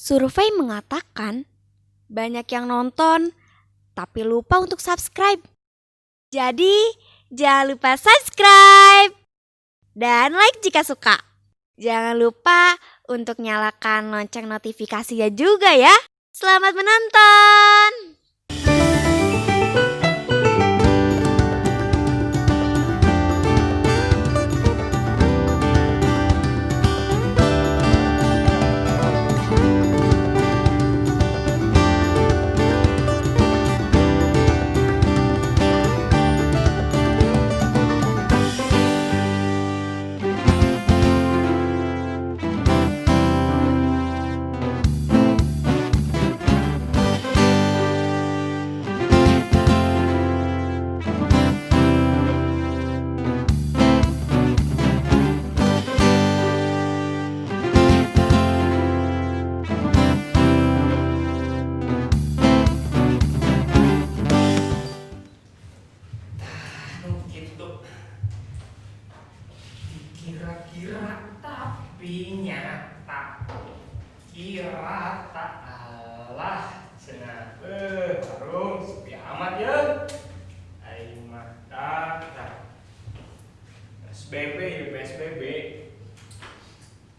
Survei mengatakan banyak yang nonton tapi lupa untuk subscribe. Jadi jangan lupa subscribe dan like jika suka. Jangan lupa untuk nyalakan lonceng notifikasinya juga ya. Selamat menonton! Kira-kira tapi nyata kira tak alah cenah warung sepi amat ya aing mah dah PSBB ya PSBB.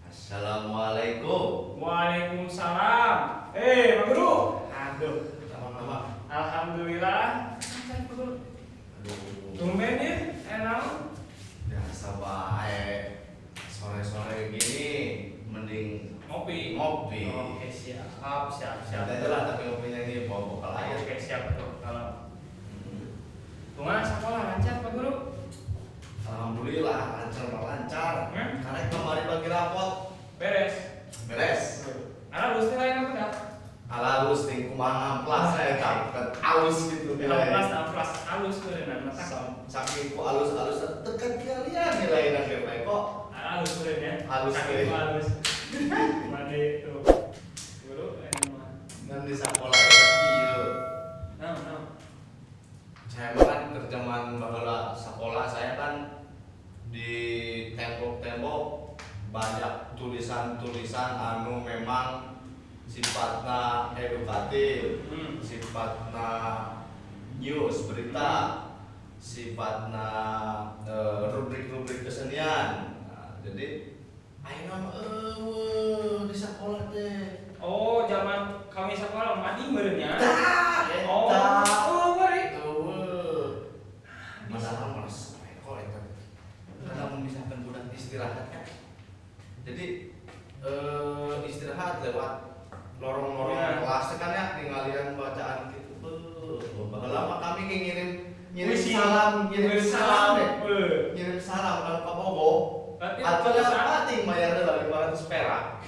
Assalamualaikum. Waalaikumsalam. Pak Guru. Aduh, Sama-sama. alhamdulillah. Pak Guru. Tumben ya, enak. Biasa baik. Sore-sore gini mending Ngopi. Oke, siap. Santai aja lah, tapi ngopinya ini bawa bekal aja. Oke, siap tuh. Kalau Tungan sekolah lancar Pak Guru? Alhamdulillah lancar. Karena kemarin bagi rapot Beres. Ada lulusnya lain apa enggak? Halus ting kumaha amplas saya dapat halus gitu Amplas halus berenang matak. Saking ku halus tekan kalian nilainya kayak kok Halus beren ya. Halus, Kaki ya. halus. Mana itu? Guru mah. dan di sekolah ieu. Nah. Saya kan terjemahan baheula sekolah saya kan di tembok-tembok banyak tulisan-tulisan anu memang sifatna edukatif, sifatna news berita, sifatna rubrik-rubrik kesenian. Nah, jadi ayeuna mah di sekolah teh. Oh, zaman kami sekolah mandi beren ya. Beri. Masalah malas kok eta. Karena memisahkan budak istirahat kan. Jadi istirahat lewat lorong-lorong kelas kan ya tinggalin bacaan gitu. Baheula mah kami ngirim salam deh. Ngirim salam kan ke Bobo. Acara pating bayar heula 500 perak.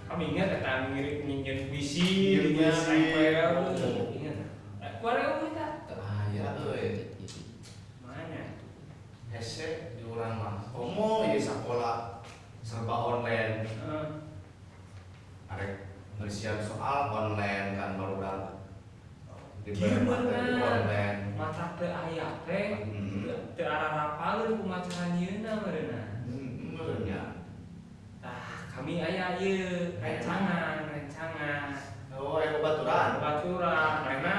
Kami ingat eta ngirim puisi nya tempel. Ingat. Kuareu kita. Aya euy. Mana? Hese di urang mah. Komo ieu sakola serba online. Arek ngeusian soal online kan barudak diberi materi online. Mata teu aya teh. Teu arah rapaleun kumaha nyieunna meureunna. Benernya. Tah, kami aya ieu rencangan. Oh, aya baturan. Karena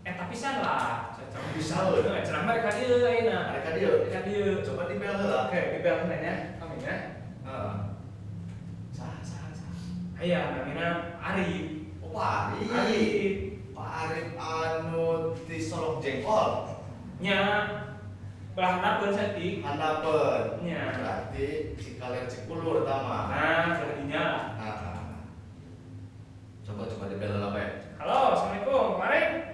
eta pisan lah. Cocok Pisan. Cenah mah ka dieu ayeuna. Arek ka dieu. Coba dibel heula. Oke, dibel ya. Kami ya. Heeh. Sah. Aya namina Arif. Oh, Pak Arif anu di Solok Jengkol. Nya belah handapkeun saeutik. Handapeun. Nya. Berarti Cikaler Cikulur tama. Nah, jadinya. Coba dibel heula bae. Halo, assalamualaikum. Kemarin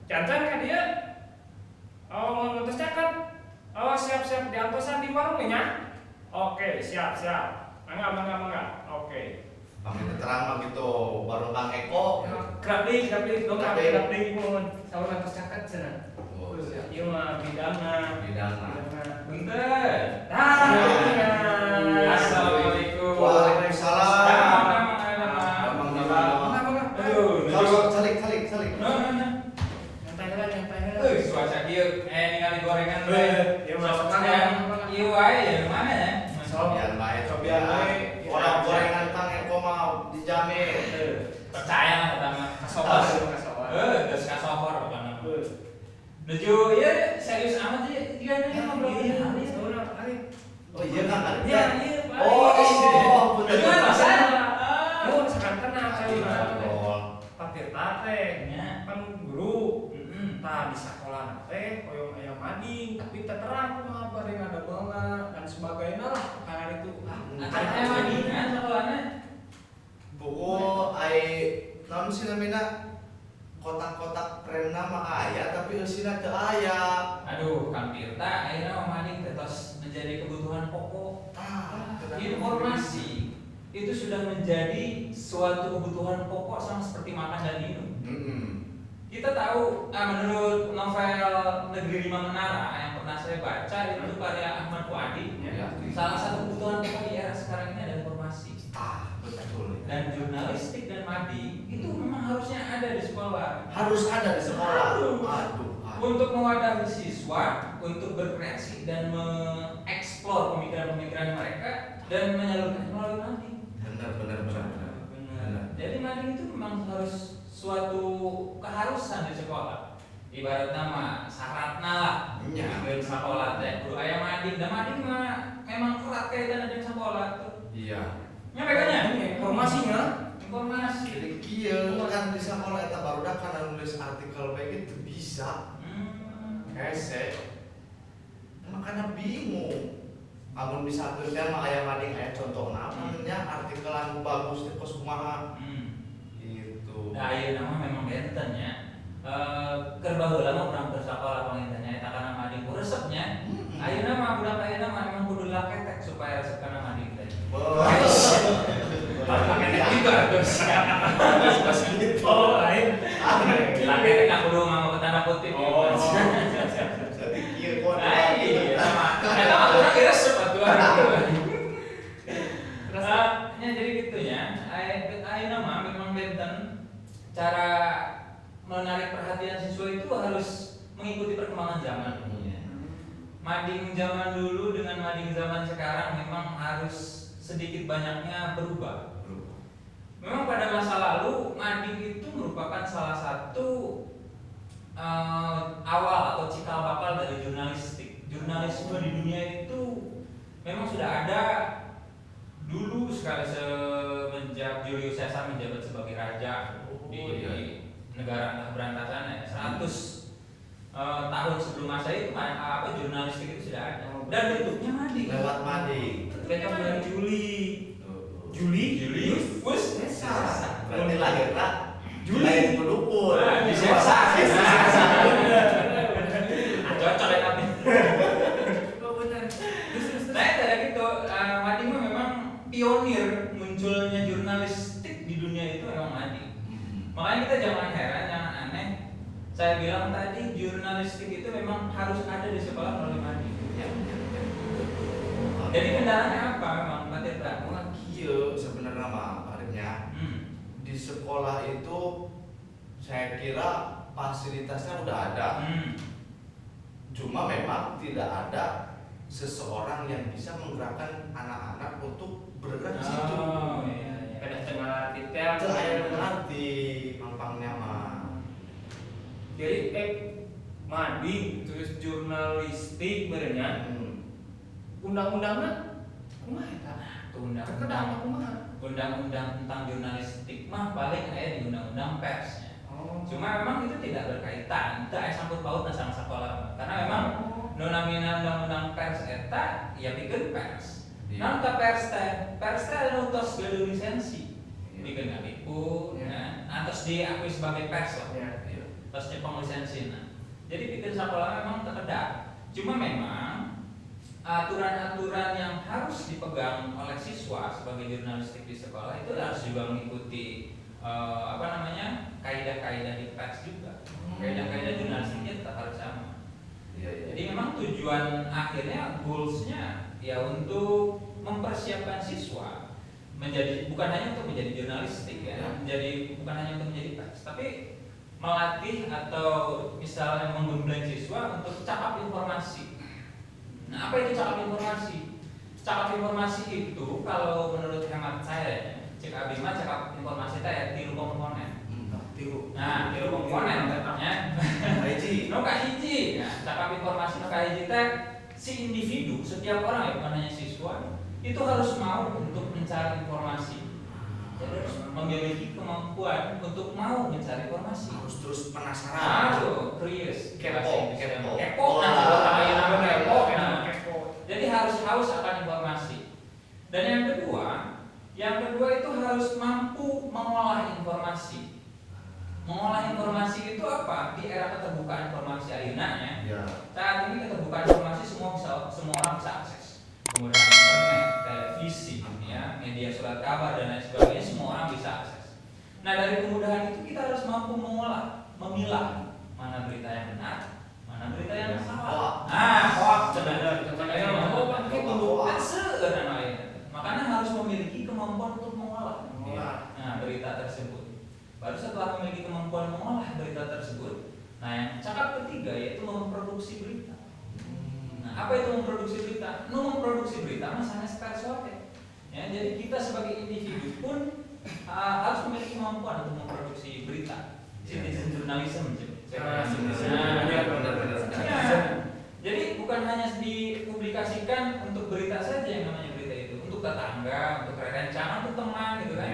jantan ka dieu. Oh, mau ngetes caket. Oh, siap diantosan di warung nya. Oke, siap. Mangga. Oke. Kami terang mah gitu, warung Kang Eko. Grabdik, mohon. Saur ngetes caket cenah. Oh, siap. Ieu mah bidangna. Bentar. Assalamualaikum. Waalaikumsalam. Aduh, Salik. Nyantai heula. cuaca kieu ningali gorengan Ieu mah sok ieu wae ya mana ya? Sobian bae. Orang gorengan Kang Eko mah di jalan rame. Percaya lah pertama. Kasohor. Terus kasohor pokoknya. Nuju ya serius amat ya. Dia nih ngobrol ini. Oh iya kan? Iya, iya, Pak. Oh, betul. Gimana rasanya? Oh, sekarang kenal kali Oh. Papir teh, Ya. kan guru. Tah di sekolah teh koyong aya mading, tapi teu terang kumaha bareng ada bunga dan sebagainya lah. Karena itu Ada madingan sekolahnya. Buku ai naon sih namina kotak-kotak remna mah aya tapi eusina teu aya. Aduh, Kang Tirta akhirnya mading terus menjadi kebutuhan pokok. Informasi itu sudah menjadi suatu kebutuhan pokok sama seperti makan dan minum. Kita tahu, menurut novel Negeri Lima Menara yang pernah saya baca itu karya Ahmad Fuadi, Ya. salah satu kebutuhan pokok di era sekarang ini adalah informasi. Betul. Dan jurnalistik dan mading itu memang harusnya ada di sekolah. Harus ada di sekolah. Aduh. Aduh. Untuk mewadahi siswa untuk berkreasi dan mengeksplor pemikiran-pemikiran mereka dan menyalurkan melalui mading. Benar. Jadi mading itu memang harus suatu keharusan di sekolah. Ibarat nama syaratna lah. Iya. Di sekolah teh kudu aya mading. Dan mading mah memang erat kaitan dengan sekolah tuh. Iya. Nyampaikannya informasinya. informasi. Jadi kieu kan di sekolah eta barudak kana nulis artikel bae itu bisa. Hese. Makanya bingung. Amun bisa kerja mah aya mading aya contohna nya artikel anu bagus teh kos kumaha. Gitu. Nah, ieu nama memang benten ya. Keur baheula mah urang bersakola pangintennya eta kana mading ku resepnya. Ayeuna mah budak ayeuna mah emang kudu laketek supaya resep kana mading teh. Laketek juga terus. Oh, lain. Laketek nggak kudu nganggo tanda kutip. Oh. Jadi kieu kok. Iya, eta mah urang resep atuh. Terus jadi gitu ya. Ayeuna mah memang benten cara menarik perhatian siswa itu harus mengikuti perkembangan zaman. Mading zaman dulu dengan mading zaman sekarang memang harus sedikit banyaknya berubah. Memang pada masa lalu mading itu merupakan salah satu awal atau cikal bakal dari jurnalistik. Jurnalisme di dunia itu memang sudah ada dulu sekali semenjak Julius Caesar menjabat sebagai raja di negara berantakan 100 tahun sebelum Masehi itu jurnalistik itu sudah ada dan bentuknya mading. Lewat mading. Kita bulan Juli. Juli, wes, Berarti lahirna Juli. lain pelupur. Di Sesa. Cocok ya tapi. Oh, benar. Nah, kayak gitu, mading mah memang pionir munculnya jurnalistik di dunia itu memang mading. Makanya kita jangan heran, jangan aneh. Saya bilang tadi jurnalistik itu memang harus ada di sekolah melalui mading. Jadi kendalanya apa memang Pak Tirta? Kieu sebenarnya mah artinya di sekolah itu saya kira fasilitasnya udah ada. Cuma memang tidak ada seseorang yang bisa menggerakkan anak-anak untuk bergerak di situ. Iya. Kada tengah kita. Itu aya ngerti pampangnya mah. Jadi mading terus jurnalistik benernya. Undang-undangnya kumaha eta? Undang-undang kumaha? Undang-undang tentang jurnalistik mah paling aya di undang-undang pers. Cuma memang itu tidak berkaitan, itu aya sangkut pautna sama sekolah. Karena memang nu namina undang-undang pers eta ya pikeun pers. Naon ka pers teh? Pers teh anu tos gaduh lisensi. Dikeun ngaliput, atas diakui sebagai pers lah. Tos nyepeng lisensina. Jadi pikeun sekolah memang terkedah. Cuma memang aturan-aturan yang harus dipegang oleh siswa sebagai jurnalistik di sekolah itu harus juga mengikuti kaidah-kaidah di pers juga. Kaidah-kaidah jurnalistiknya tetap harus sama. Jadi memang tujuan akhirnya goalsnya ya untuk mempersiapkan siswa menjadi bukan hanya untuk menjadi jurnalistik ya, bukan hanya untuk menjadi pers, tapi melatih atau misalnya menggembleng siswa untuk cakap informasi. Nah, apa itu cakap informasi? Cakap informasi itu kalau menurut hemat saya, cek abi mah cakap informasi teh ya tilu komponen. Tiru. Nah, tilu komponen ya. Hiji. Nu kahiji, nah, cakap informasi nu kahiji teh si individu, setiap orang ya bukan hanya siswa itu harus mau untuk mencari informasi. Jadi harus memiliki kemampuan untuk mau mencari informasi. Harus terus penasaran. Curious. Kepo. Kepo. Nah, ayeuna kepo. Nah, Kepo. jadi harus haus akan informasi. Dan yang kedua itu harus mampu mengolah informasi. Mengolah informasi itu apa? Di era keterbukaan informasi ayeuna ya. Saat ini keterbukaan informasi semua orang bisa akses. Penggunaan internet, televisi, ya, media surat kabar dan lain sebagainya semua orang bisa akses. Nah, dari kemudahan itu kita harus mampu mengolah, memilah mana berita yang benar, mana berita yang salah. Hoax benar. Makanya harus memiliki kemampuan untuk mengolah berita tersebut. Baru setelah memiliki kemampuan mengolah berita tersebut, nah yang cakap ketiga yaitu memproduksi berita. Nah, apa itu memproduksi berita? Memproduksi berita masalahnya persuasif. Ya, jadi kita sebagai individu pun harus memiliki kemampuan untuk memproduksi berita. Citizen journalism. Jadi bukan hanya dipublikasikan untuk berita saja yang namanya berita itu, untuk tetangga, untuk rencana, untuk teman gitu kan.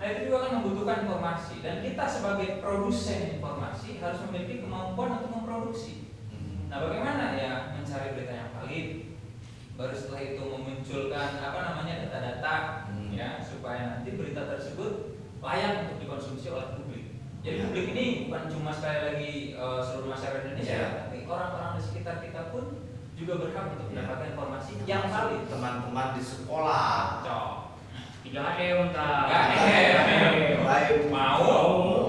Nah, itu juga kan membutuhkan informasi dan kita sebagai produsen informasi harus memiliki kemampuan untuk memproduksi. Nah, bagaimana ya mencari berita yang valid? Baru setelah itu memunculkan data-data ya supaya nanti berita tersebut layak untuk dikonsumsi oleh publik. Jadi publik ini bukan cuma sekali lagi seluruh masyarakat Indonesia, tapi orang-orang di sekitar kita pun juga berhak untuk mendapatkan informasi yang valid. Teman-teman di sekolah. 3M tak. Baik. Mau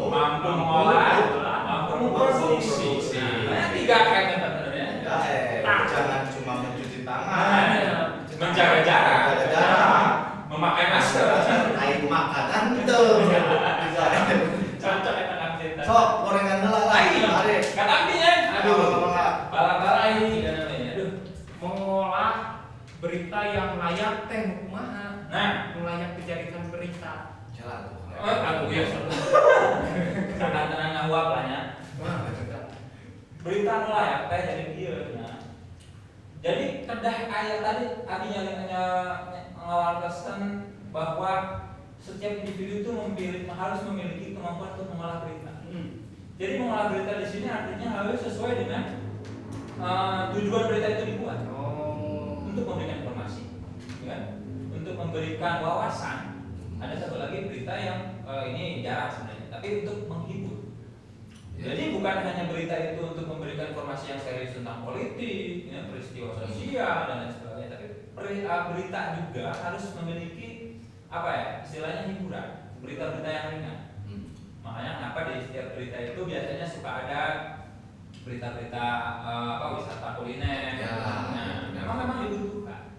mampu mengolah, mampu memproduksi. Nah, 3M sebenarnya. Jangan cuma mencuci tangan. Menjaga jarak. Memakai masker. Air makanan itu. Cocok ya tengah cerita. Sok gorengan heula lagi. Mari. Kata artinya, aduh, Bala. bala-bala ini dan namanya. Aduh. Mengolah berita yang layak teh kumaha. Nah, Layak dijadikan berita. Jalan tuh. aku ya. Tenang ngawap lah ya. Berita nu layak teh jadi dieu nya. Jadi kedah aya tadi abi ngawalkeun bahwa setiap individu itu harus memiliki kemampuan untuk mengolah berita. Jadi mengolah berita di sini artinya harus sesuai dengan tujuan berita itu dibuat. Untuk memberikan informasi, kan? Untuk memberikan wawasan. Ada satu lagi berita yang ini jarang sebenarnya, tapi untuk menghibur. Jadi bukan hanya berita itu untuk memberikan informasi yang serius tentang politik, ya, peristiwa sosial dan lain sebagainya, tapi berita juga harus memiliki istilahnya hiburan, berita-berita yang ringan. Makanya kenapa di setiap berita itu biasanya suka ada berita-berita wisata kuliner. Nah, memang dibutuhkan.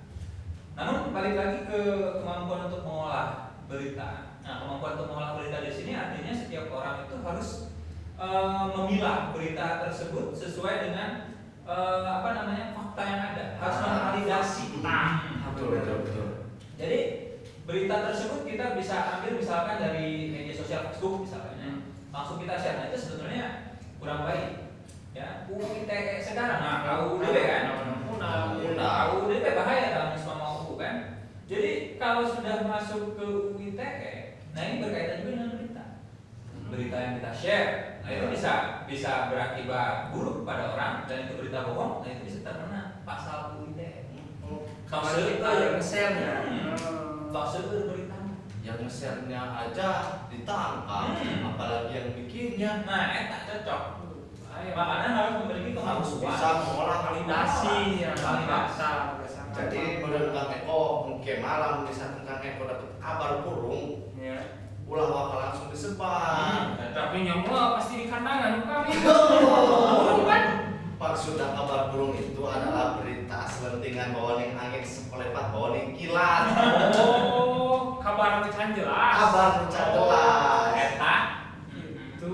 Namun balik lagi ke kemampuan untuk mengolah berita. Nah, kemampuan untuk mengolah berita di sini artinya setiap orang itu harus memilah berita tersebut sesuai dengan fakta yang ada, harus memvalidasi. Betul. Jadi berita tersebut kita bisa ambil misalkan dari media sosial Facebook misalnya, langsung kita share. Nah, itu sebetulnya kurang baik. Ya, UU ITE sekarang, UUDP kan? UUDP bahaya dalam semua UU kan? Jadi kalau sudah masuk ke UU ITE, nah ini berkaitan juga dengan berita yang kita share. Nah, itu bisa berakibat buruk pada orang dan itu berita bohong. Nah, itu bisa terkena pasal UU ITE. Kita yang nge-share-nya. Pasal berita. Yang nge-share-nya aja ditangkap, apalagi yang bikinnya. Nah, tak cocok. Makanya harus memiliki Harus kemampuan bisa mengolah Validasi yang Validasi. Jadi menurut Kang Eko, mungkin malam misalkan Kang Eko dapat kabar burung, Ya. ulah bakal langsung disebar. Tapi nyamuk pasti di kandangan kami. Maksudnya kabar burung itu adalah berita selentingan bawaning angin sekolepat bawaning kilat. Kabar pecahan jelas. Kabar pecahan jelas. Eta. Itu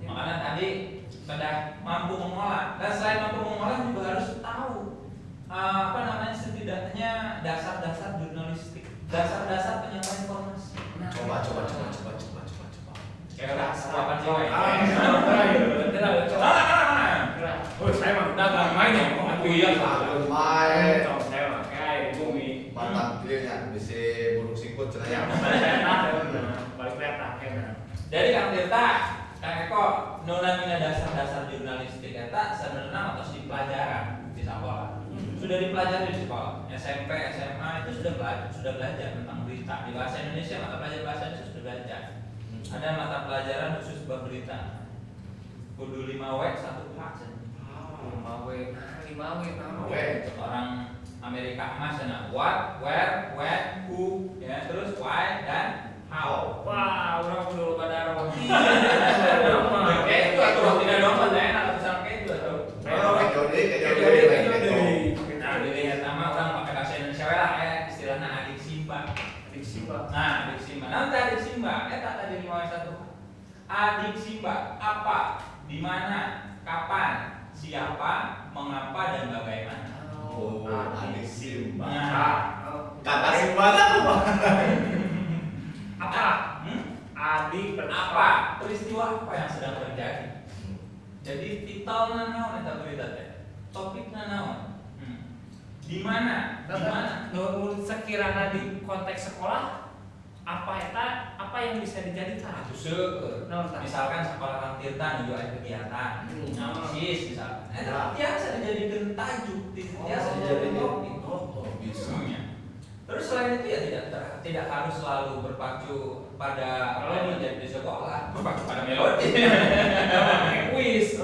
Makanya tadi sudah mampu mengolah dan selain mampu mengolah juga harus tahu setidaknya dasar-dasar jurnalistik, dasar-dasar penyampaian informasi. Coba Cewek lah, apa sih? Saya mah udah gak main ya, aku iya. Main. Saya mah kayak bumi. Mantap dia ya, bisa buruk sikut cenanya. Balik kereta kayaknya. Jadi Kang Tirta, Kang Eko, nunamina dasar-dasar jurnalistik eta sebenarnya atau di pelajaran di sekolah. Sudah dipelajari di sekolah. SMP, SMA itu sudah belajar tentang berita. Di bahasa Indonesia mata pelajaran bahasa Indonesia sudah belajar. Ada mata pelajaran khusus berberita. Kudu 5W 1H. 5W. Orang Amerika emas sana what, where, when, who, ya terus why dan how. Wah, orang dulu pada roti. Kayak itu atau tidak dompet ya, atau pesan kayak itu atau. Kayak jodi. Nah, dilihat nama orang pakai bahasa Indonesia lah ya, istilahnya adik simba. Nah, adik simba. Nanti adik simba, tadi 5W1. Adik simba apa, di mana, kapan, siapa, mengapa dan bagaimana. Oh, adik Simba. Nah, Kakak Simba apa? Apa? Adik apa peristiwa apa yang sedang terjadi? Jadi vitalnya naon eta berita teh? Topiknya naon? Di mana? Di mana? Menurut sekiranya di konteks sekolah, apa yang bisa dijadikan? Itu seueur. Naon tah? Misalkan sekolah Kang Tirta nuju aya kegiatan, nausis misalkan. Eta Nah. biasa dijadikeun tajuk, biasa dijadikeun topik. Bisa. Terus selain itu ya tidak harus selalu berpacu pada apa yang terjadi di sekolah, berpacu pada melodi. Kuis.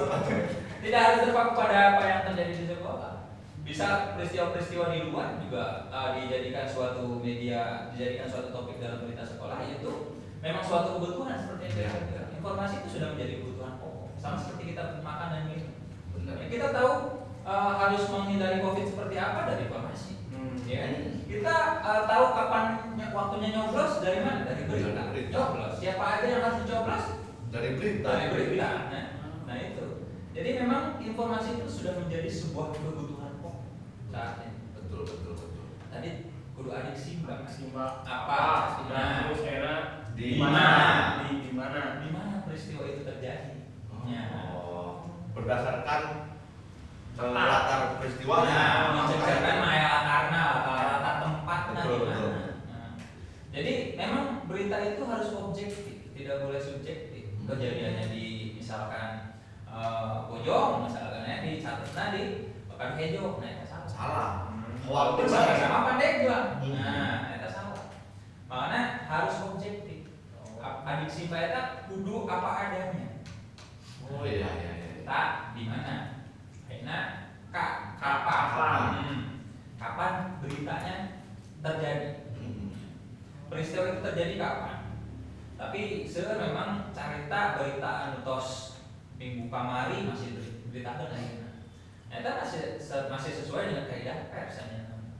Tidak harus terpaku pada apa yang terjadi di sekolah. Bisa peristiwa-peristiwa di luar juga dijadikan suatu media, dijadikan suatu topik dalam berita sekolah, yaitu memang suatu kebutuhan seperti yang saya katakan. Informasi itu sudah menjadi kebutuhan pokok, sama seperti kita makan dan minum. Ya, kita tahu harus menghindari COVID seperti apa dari informasi. Ya, kita tahu kapan waktunya nyoblos dari mana? Dari berita. Nyoblos. Siapa aja yang harus dicoblos? Dari berita. Dari berita. Nah itu. Jadi memang informasi itu sudah menjadi sebuah kebutuhan pokok saat ini. Betul. Tadi kudu adik simba. Simba Apa? Nah, terus era Di mana? Di mana? Di mana peristiwa itu terjadi? Ya. Oh, berdasarkan latar peristiwanya. Nah, menceritakan latar tempatnya Betul, di mana. betul. Nah, jadi memang berita itu harus objektif, tidak boleh subjektif. Kejadiannya di misalkan Bojong, misalkan ya di catatnya di Pekan Hejo, nah itu salah. Salah. Walaupun sama Pandeglang, nah itu salah. Makanya harus objektif. Adik Simba itu kudu apa adanya. Oh iya. Tak di mana? Nah, kapan beritanya terjadi? Peristiwa itu terjadi kapan? Tapi sebenarnya memang carita berita anu tos minggu kamari masih diberitakan ayeuna. Eta masih sesuai dengan kaidah pers.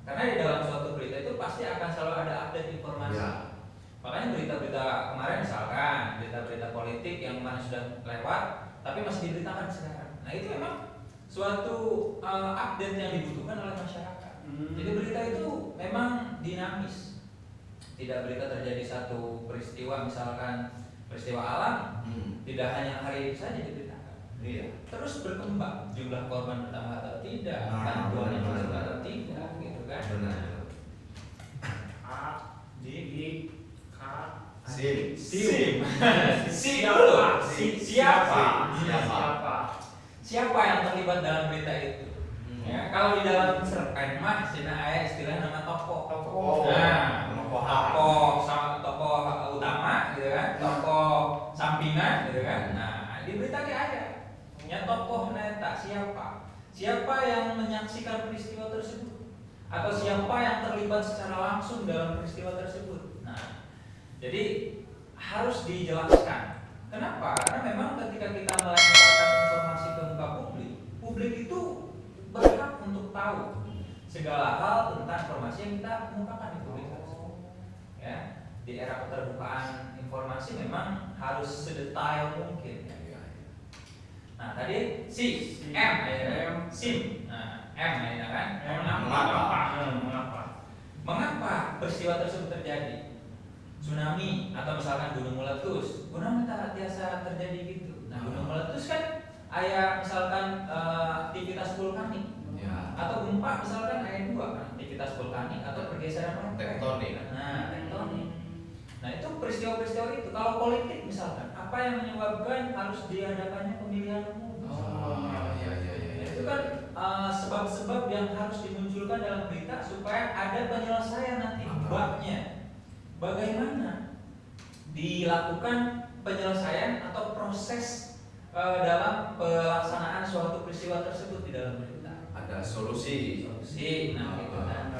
Karena di dalam suatu berita itu pasti akan selalu ada update informasi. Ya. Makanya berita-berita kemarin misalkan berita-berita politik yang mana sudah lewat tapi masih diberitakan sekarang. Nah, itu memang suatu update yang dibutuhkan oleh masyarakat. Jadi berita itu memang dinamis. Tidak berita terjadi satu peristiwa, misalkan peristiwa alam, tidak hanya hari ini saja diberitakan. Iya. Terus berkembang, jumlah korban bertambah atau tidak, Nah, bantuan yang benar. masuk atau tidak, gitu kan? Benar. A di K Sim. Siapa? Siapa yang terlibat dalam berita itu? Ya, kalau di dalam cerpen mah cina aya istilah nama tokoh. Nah, tokoh utama gitu kan, tokoh sampingan gitu kan. Nah, di berita ge ada. Nya tokoh neta siapa? Siapa yang menyaksikan peristiwa tersebut? Atau siapa yang terlibat secara langsung dalam peristiwa tersebut? Nah, jadi harus dijelaskan. Kenapa? Karena memang ketika kita melemparkan informasi ke muka publik itu berhak untuk tahu segala hal tentang informasi yang kita kemukakan di publikasi. Ya, di era keterbukaan informasi memang harus sedetail mungkin. Ya. Nah, tadi sim. Nah, ya kan? Mengapa peristiwa tersebut terjadi? Tsunami atau misalkan gunung meletus, gunung tiasa terjadi gitu. Nah gunung meletus kan aya misalkan aktivitas vulkanik Ya. atau gempa misalkan aya dua kan, aktivitas vulkanik atau pergeseran lempeng. Tektonik. Nah tektonik. Nah itu peristiwa-peristiwa itu. Kalau politik misalkan apa yang menyebabkan harus diadakannya pemilihan umum? Iya. Itu kan sebab-sebab yang harus dimunculkan dalam berita supaya ada penyelesaian nanti babnya. Bagaimana dilakukan penyelesaian atau proses dalam pelaksanaan suatu peristiwa tersebut di dalam berita. Ada solusi. Nah gitu kan.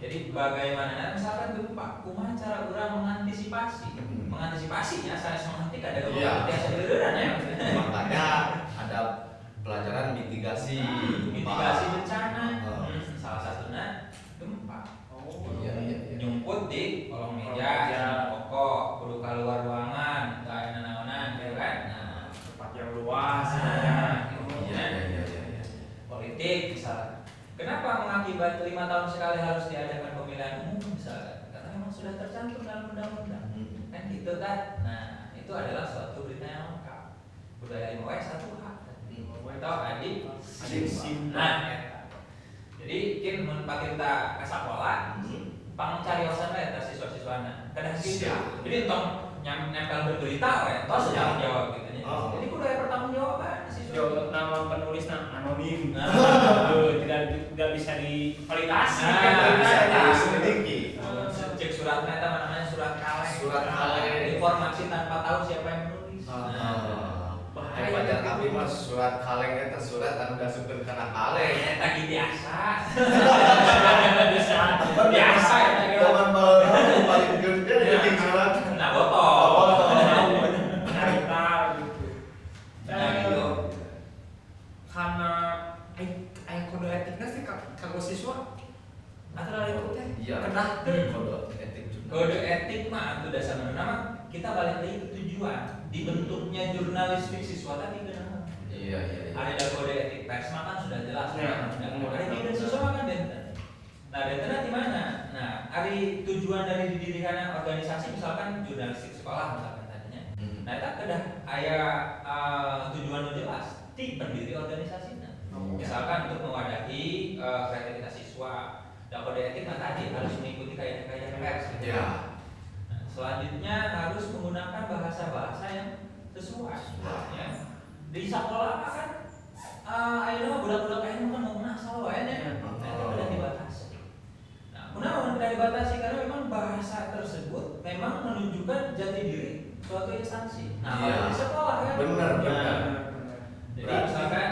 Jadi bagaimana? Nah, misalkan gempa, kumaha cara orang mengantisipasinya? Saya menghentikan ada gempa yang sederhana ya. Makanya ada pelajaran mitigasi bencana. Salah satunya gempa. Iya. Nyumput di kolong meja, pokok, kudu keluar ruangan, kayak nanaonan, gitu kan? Nah, tempat yang luas. Iya. Politik misalnya. Kenapa mengakibat 5 tahun sekali harus diadakan pemilihan umum misalnya? Karena memang sudah tercantum dalam undang-undang. Kan gitu kan? Nah, itu adalah suatu berita yang lengkap. Budaya 5W 1H. Atau adik sim. Nah, jadi kin mun kita ka sakola, pangcariosan we eta siswa-siswana. Kadang gitu. Jadi entong nempel berberita we, tos jawab jawab gitu nya. Jadi kudu aya pertanggungjawaban siswa. Jawab nama penulisnya anonim. Nah, tidak bisa divalidasi. Nah, Bisa diselidiki. Cek surat eta namanya surat kaleng. Surat kaleng. Informasi tanpa tahu siapa yang menulis. Bahaya pacar kami mas surat kaleng eta surat anu dasupkeun kana kaleng. Eta ge biasa. Biasa eta ge. Teman paling gede bikin surat. Nah, botol. Cerita gitu. Nah, gitu. Karena aya kode etiknya sih kanggo siswa. Atau dari itu teh? Iya. Kedah Kode etik jurnal. Kode etik mah itu dasarnya nama kita balik lagi ke tujuan. Dibentuknya jurnalistik siswa tadi kenapa? Iya. Ada kode etik pers mah kan sudah jelas. Ya. Ada di siswa mah kan benten. Nah, bentennya di mana? Nah, hari tujuan dari didirikan organisasi misalkan jurnalistik sekolah misalkan tadinya. Nah, itu kedah aya tujuan yang jelas di pendiri organisasinya. Misalkan untuk mewadahi kreativitas siswa. Dan kode etik kan tadi harus mengikuti kaidah-kaidah pers. Gitu. Ya. Nah, selanjutnya harus menggunakan bahasa-bahasa yang sesuai. Ya. Di sekolah kan ayeuna budak-budak ayeuna kan ngomongna asal wae nya. Nah, itu udah dibatasi. Nah, kenapa tidak dibatasi? Karena memang bahasa tersebut memang menunjukkan jati diri suatu instansi. Nah, kalau di sekolah kan Benar. Jadi Berarti misalkan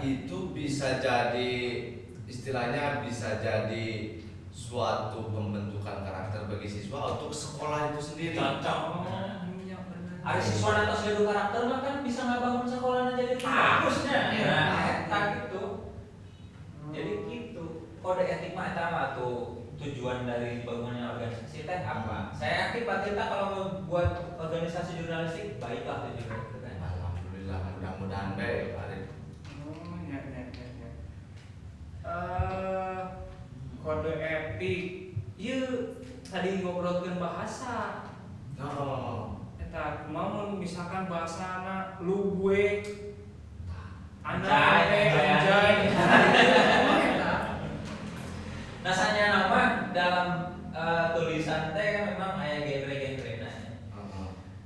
itu bisa jadi istilahnya bisa jadi suatu pembentukan karakter bagi siswa untuk sekolah itu sendiri. cocok. Ada siswa atas gaduh karakter mah kan bisa ngabangun sekolahnya jadi bagusnya. Nah, eta gitu. Jadi gitu. Kode etik mah eta mah tuh tujuan dari bangunnya organisasi teh apa? Saya yakin Pak Tirta kalau mau buat organisasi jurnalistik baiklah tujuannya itu kan. Alhamdulillah mudah-mudahan baik Pak Arif. Kode etik. Ieu tadi ngobrolkeun bahasa. Eta kumaha misalkan bahasana lu gue anjay. Rasanya nama dalam tulisan teh kan memang aya genre-genrena.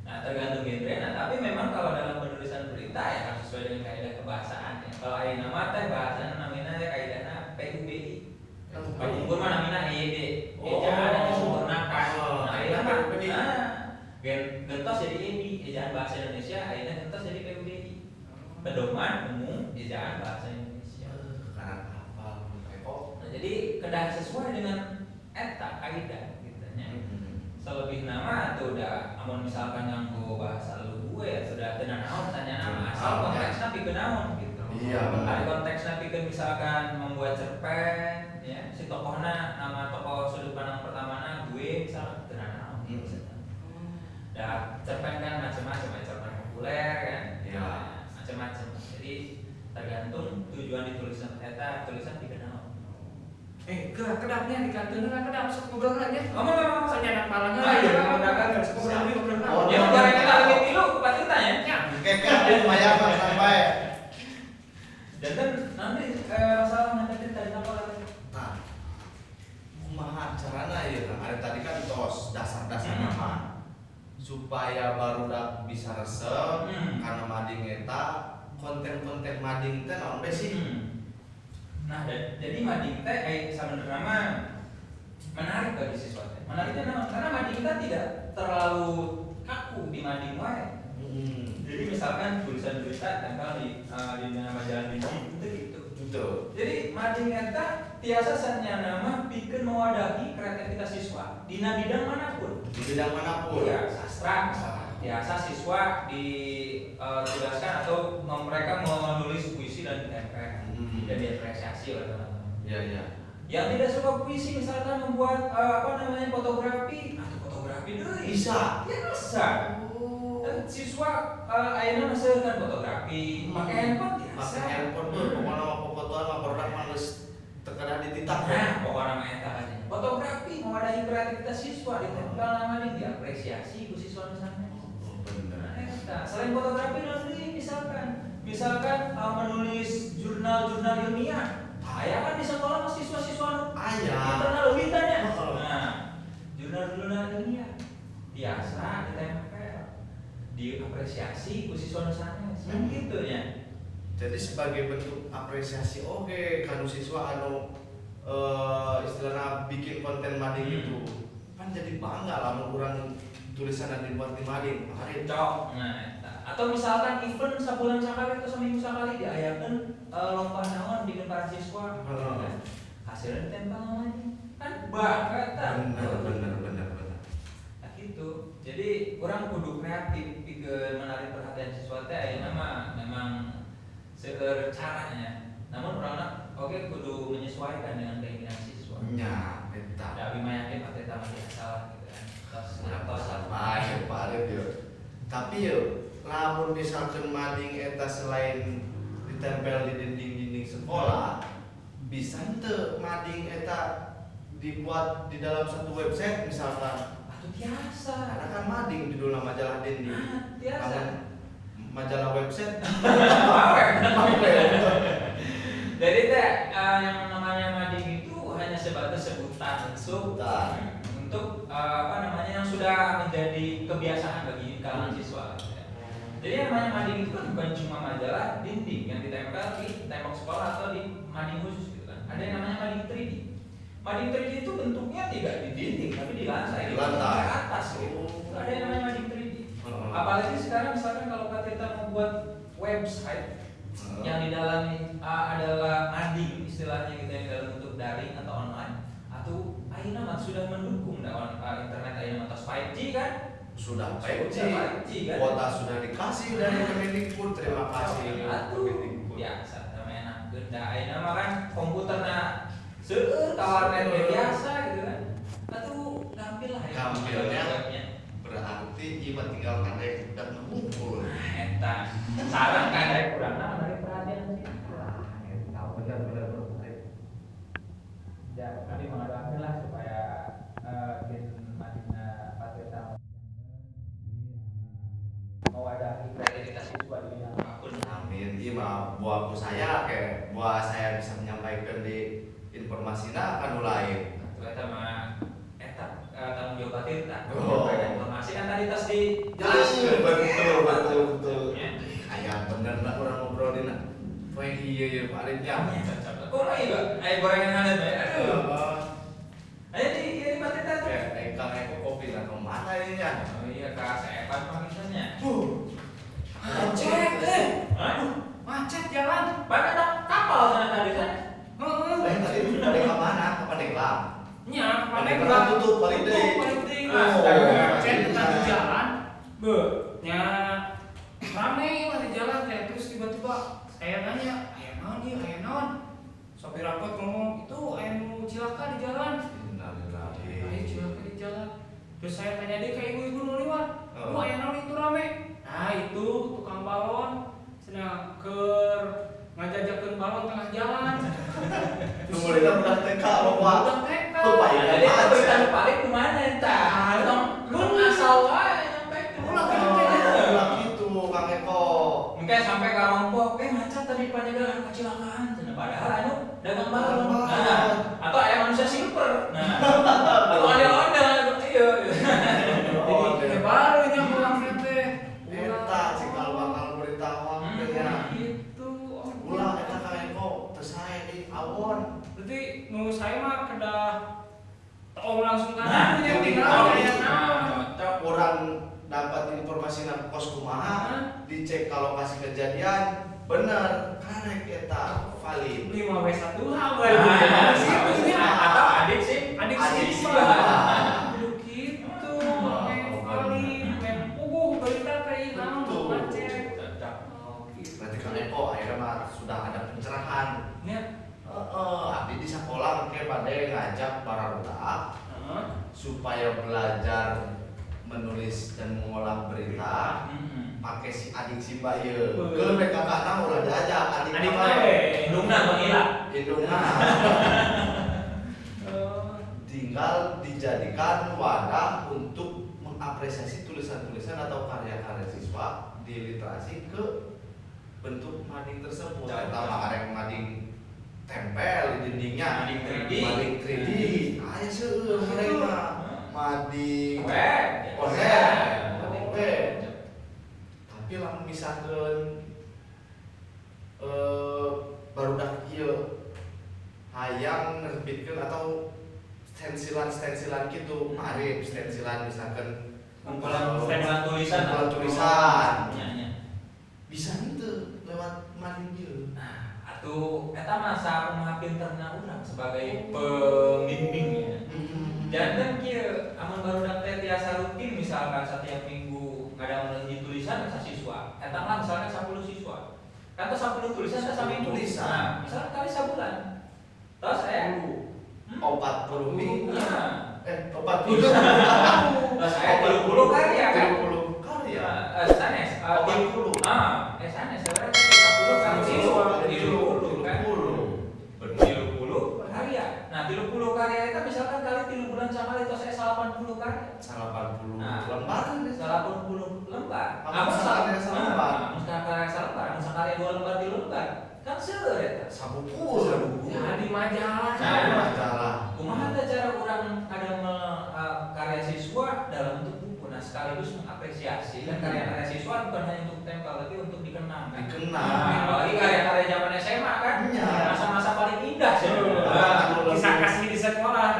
Nah, tergantung genre. Tapi memang kalau dalam penulisan berita ya harus sesuai dengan kaidah kebahasaan ya. Kalau aya nama teh bahasana namina teh kaidahna PUBI. Unggul mah namina EYD. Ejaan yang disempurnakan. Nah, aya mah gentos jadi EBI, ejaan bahasa Indonesia, ayeuna gentos jadi PUBI. Pedoman umum ejaan bahasa Indonesia. Karena apa? Nah, jadi kedah sesuai dengan eta kaidah gitu nya. Selebih nama tuh udah amun misalkan nganggo bahasa lu gue sudah teu naon tanya nama asal konteksna pikeun naon gitu. Iya, benar. Ada konteksna pikeun misalkan membuat cerpen ya si tokohna nama tokoh sudut pandang pertamana gue misalkan teu naon gitu. Dah cerpen kan macam-macam ada cerpen populer kan. Iya. Macam-macam. Jadi tergantung tujuan ditulisan eta tulisan pikeun naon. Kedapnya di kantin kan kedap sok ngobrol aja. Ngomong Saya nyanak palangnya Ayo, udah kan sok ngobrol. ya barang kita lagi tilu pasti tanya. Ya Dan nanti masalah menghadapi tadi apa lagi? Nah, kumaha carana ya kan ada tadi kan tos dasar-dasar nama supaya baru bisa resep karena mading eta konten-konten mading teh naon sih? Nah, jadi mading teh sebenarnya mah menarik bagi siswa teh. Menariknya naon? Karena mading teh tidak terlalu kaku di mading wae. Jadi misalkan tulisan-tulisan tempel di majalah dinding itu gitu. Betul. Jadi mading eta tiasa sanya nama bikin mewadahi kreativitas siswa di bidang manapun. Di bidang manapun. Ya, sastra. Biasa siswa ditugaskan atau mereka menulis puisi dan ditempel dan diapresiasi oleh teman-teman. Iya, iya. Yang tidak suka puisi misalkan membuat fotografi, atau fotografi deh. Bisa. Ya bisa. Dan siswa akhirnya menghasilkan fotografi, pakai handphone biasa. Pakai handphone tuh, pokoknya mau fotoan mah produk males terkadang dititah. Nah, pokoknya mah eta aja. Fotografi mewadahi kreativitas siswa ditempel namanya diapresiasi ku siswa di sana. Bener. Nah, selain fotografi nanti misalkan menulis jurnal-jurnal ilmiah. Aya kan di sekolah siswa-siswa Aya. internal lebitanya. Nah, jurnal-jurnal ilmiah biasa ditempel, diapresiasi ku siswa sanes. Kan gitu ya. Jadi sebagai bentuk apresiasi oke kanu siswa istilahnya bikin konten mading itu kan jadi bangga lah kurang tulisan yang dibuat di mading. Cok. Nah, atau misalkan event sebulan sekali atau seminggu sekali diayakan lomba naon bikin para siswa. Hasilnya ditempel namanya. Kan bangga tak? Bener. Nah gitu. Jadi orang kudu kreatif bikin menarik perhatian siswa teh ayeuna mah memang seueur caranya. Namun orang oke kudu menyesuaikan dengan keinginan siswa. Nya, eta. Ya abi mah yakin pasti eta mah salah gitu kan. Tos Pare yo. Tapi yo lamun misalkan mading eta selain ditempel di dinding-dinding sekolah, bisa teu mading eta dibuat di dalam satu website misalkan. Atuh tiasa. Karena kan mading judul majalah dinding. Tiasa. Majalah website. Jadi teh yang namanya mading itu hanya sebatas sebutan untuk yang sudah menjadi kebiasaan bagi kalangan siswa. Jadi yang namanya mading itu kan bukan cuma majalah dinding yang ditempel di tembok sekolah atau di mading khusus gitu kan. Ada yang namanya mading 3D. Mading 3D itu bentuknya tidak di dinding tapi di lantai, Di lantai. ke atas gitu. Ada yang namanya mading 3D. Apalagi sekarang misalkan kalau kita membuat website yang di dalamnya adalah mading istilahnya gitu yang dalam bentuk daring atau online atau ayeuna mah sudah mendukung internet ayeuna mah 5G kan? Sudah 5G kan? Kuota sudah dikasih dari Kemendikbud. Terima kasih. Atuh biasa namanya genda ayeuna mah kan komputerna seueur ka warnet biasa gitu kan. Atuh gampil lah ya. Gampilnya berarti ieu tinggal kadek udah ngumpul. Eta sareng kadek urangna menarik perhatian sih. Benar. Ya, kami mengadakan lah supaya madina patrita mewadahi kreativitas siswa di bidang apapun. Amin. Iya mah buahku saya kayak buah saya bisa menyampaikan di informasinya akan mulai. Ternyata mah tanggung jawab patrita. Oh. Informasi kan tadi tas dijelaskan. Betul. Kayak bener lah orang ngobrolin. Wah iya Pak Rinja. Kok iya ayo gorengan hangat ya. Aduh. Ayo di patrita tuh. Kang Eko kopi lah kemana ini ya? Oh iya Kak Sepan pamitannya. Macet Aduh, macet jalan. Pan ada kapal sana tadi kan? Tadi kemana? Ke Pandeglang. Nya, Pandeglang tutup paling deui. Macet tadi jalan. Nya rame lah di jalan teh terus tiba-tiba saya nanya, "Aya naon ieu? Aya naon?" Sopir angkot ngomong, "Itu aya nu cilaka di jalan." Ayo cilaka di jalan. Terus saya tanya dia ke ibu-ibu nu liwat, "Bu, aya naon itu rame?" Nah, itu tukang balon cenah keur ngajajakeun balon tengah jalan. Tunggu dina udah TK loba. Udah TK. Jadi itu berita balik kemana entah? Belum asal wae nyampe Ulah gitu Kang Eko. mungkin sampai ke Rompok, macet tadi penyegaran kecelakaan, padahal anu dagang balon. Dagang balon. Nah, atau ayam manusia silver. Nah, atau ondel-ondel iya. Jadi baru yang pulang teh. Eta cikal bakal berita waktunya. Gitu. Ulah eta ka Eko tersae di awon. Berarti nu saya mah kedah tahu langsung kan Nah, yang jadi tinggal tahu kayak cocok. Orang dapat informasi na pos kumaha, dicek ke lokasi kejadian, bener karek eta valid. 5W1 hal Atau adik sih, adik Adik sih sih. Aduh gitu. Oh, Valid. Berita kayak Betul. macet. cocok. Oh, gitu. Berarti kan Eko akhirnya mah sudah ada pencerahan. Ya. Abdi di sekolah ke pada ngajak para budak supaya belajar menulis dan mengolah berita pakai si adik si Mbak ye. Ke mereka kakakna ulah diajak adik Adik mah we. Indungna menghilap. indungna. Tinggal dijadikan wadah untuk mengapresiasi tulisan-tulisan atau karya-karya siswa di literasi ke bentuk mading tersebut. Pertama ada yang mading tempel di dindingnya, Mading 3D. mading 3D. Aya seueur mereka mading Web. web. Tapi lamun misalkan barudak ieu hayang nerbitkeun atau stensilan gitu, arif stensilan misalkan Kumpulan tulisan. kumpulan tulisan. Nya, nya. Bisa itu lewat mading ieu. Nah, atuh eta masa kumaha pinterna urang sebagai pembimbingnya. Jangan kieu amun barudak teh tiasa rutin misalkan setiap minggu ngadang hiji tulisan sa siswa. Eta mah misalkan 10 siswa. Kan teh 10 tulisan teh saminggu. Tulisan. Nah, misalkan kali sabulan. Terus aya 40 minggu. Nah, 40 terus aya 30 karya kan. 30 karya. Sanes 40. sanes sebenarnya 30 kan siswa 30 kan. 30 karya. Nah, 30 karya itu misalkan kali 3 bulan sama itu saya 80 karya. 80 Nah, lembar. 80 lembar. Amun sakarya salembar. Amun sakarya salembar, amun sakarya 2 lembar 3 lembar. Kan seueur eta. Sabuku. Jadi majalah. Nah, majalah. kumaha teh cara urang ada karya siswa dalam bentuk buku. Nah, sekaligus mengapresiasi dan karya-karya siswa bukan hanya untuk tempel tapi untuk dikenang. Kan? Dikenang. Nah, apalagi karya-karya zaman SMA kan. Iya. Masa-masa paling indah sih. Kisah kasih di sekolah.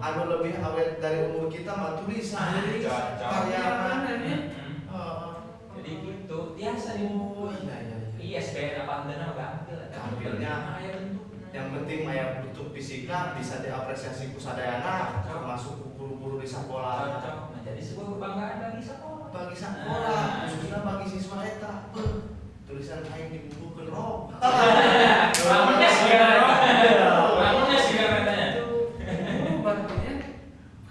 Anu lebih awet dari umur kita mah tulisan. Jadi karya Jadi gitu, biasa di buku. ISBN apa antena gampil. Gampilnya. Yang penting aya bentuk fisika bisa diapresiasi ku sadayana termasuk ku guru-guru di sekolah. Nah, jadi sebuah kebanggaan bagi sekolah. Bagi sekolah, khususnya bagi siswa eta. Tulisan aing dibukukeun rok. Lamunnya sih katanya.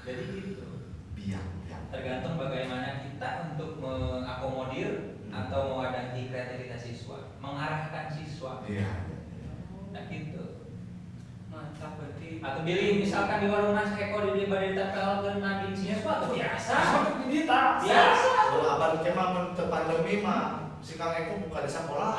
Jadi gitu. Biang. Tergantung bagaimana kita untuk mengakomodir atau mewadahi kreativitas siswa, mengarahkan siswa. Iya. Nah gitu. Mantap berarti. Atau pilih misalkan di warung Mas Eko di bade ditempelkeun mading siswa tuh biasa. Biasa. Kalau abang kemah mun teu pandemi mah si Kang Eko buka di sekolah.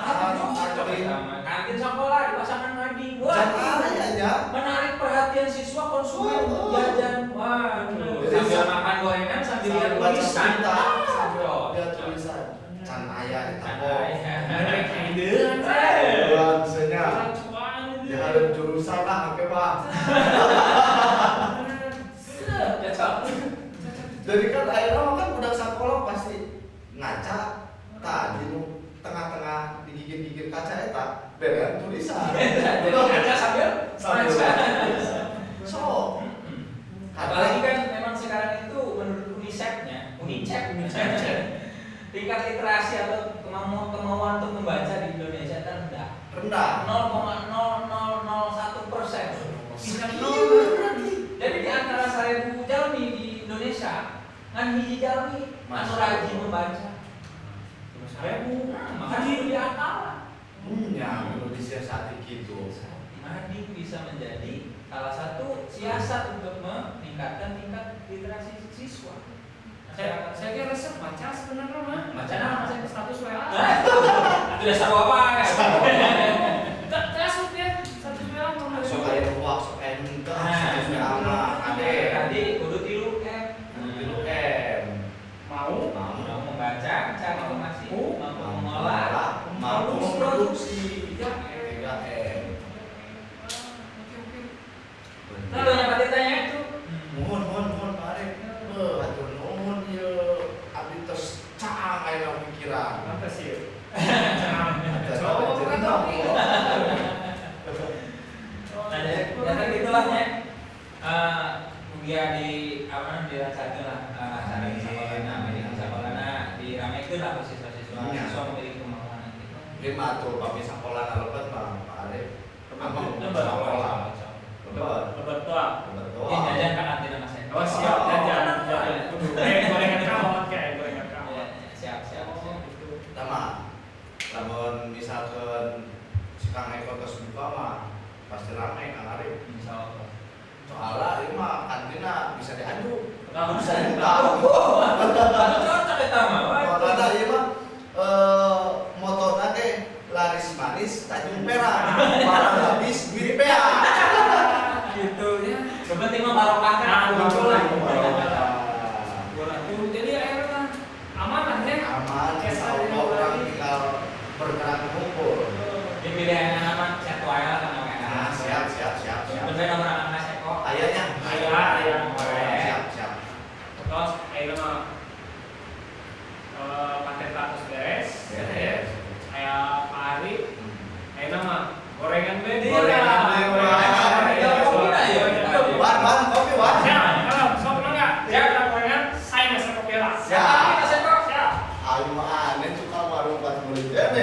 Kantin sekolah dipasangkan mading. Jangan ya. Menarik perhatian siswa konsumen jajan. Waduh. Sambil makan gorengan sambil lihat Baca tulisan. berita, Sambil lihat tulisan. Can aya eta Can kok. aya. Langsungnya. Ya harus jurusan lah oke Pak. Cocok. Jadi kan akhirnya kan udah sekolah pasti ngaca tadi tengah-tengah digigit-gigit kaca eta berean tulisan. Jadi kaca sambil baca. So, Apalagi kan memang sekarang itu menurut UNICEF-nya, tingkat literasi atau kemauan untuk membaca di Indonesia itu rendah. 0,0001%. Jadi di antara 1000 jalmi di Indonesia, ngan hiji jalmi anu rajin membaca. 1000, makanya lebih akal. Ya, Indonesia saat itu. Mading bisa menjadi salah satu siasat untuk meningkatkan tingkat literasi siswa. Saya kira resep baca sebenarnya mah. Baca nama saya status WA. Itu dasar apa ya? cari informasi, Oh. mampu mengolah, mampu memproduksi. 3M. 3M. Lalu yang tadi tanya itu, Mohon Pak Arif. Hatur nuhun ieu abdi tos caang aya pikiran. Apa sih? Coba Coba cerita. nah jadi gitulah ya. Kuliah di apa dirasakan lah, cari sekolahnya, di sekolahnya diramekan lah siswa-siswa memiliki kemampuan nanti. Lima tuh pami sakola lebat Bang Pak Arif. Abang Lebat, sakola. Lebat. Lebat doang. Lebat Ini doang. jajan kan nanti nama saya. Oh siap, jajan. Gorengan kawan kayak gorengan Ya, kawan. siap. Sama. Lamun misalkan si Kang Eko tos buka mah pasti rame Kang Arif. Insya Allah. Soalnya ini mah kantina bisa diadu. Nah, Bisa dibuka. Cocok kita mah. Makanya ieu mah motorna teh laris manis Tanjung Perak. Barang habis duit perak. gitu ya. Yang penting mah barokah kan. Nah, betul lah. Barokah. Jadi akhirnya aman lah ya. Aman, insya Allah orang tinggal bergerak kumpul. Ini pilihan nama satu ayat kan namanya. Nah, siap. Bener nomor anak saya kok. Ayahnya. Ayah. Siap. Terus akhirnya mah pakai status beres. Beres. Kayak Pak Ari, akhirnya mah gorengan beda. Gorengan beda. Wan, kopi Wan. Ya, kalau sok enggak? Ya, kita gorengan, saya nasi kopi lah. Siap. Siap. Ayo aneh suka warung pas beli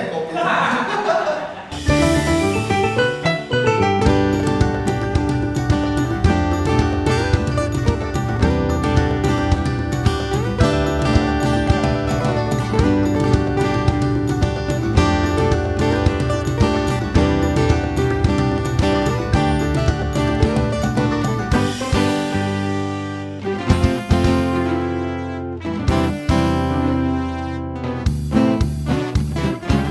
kopi.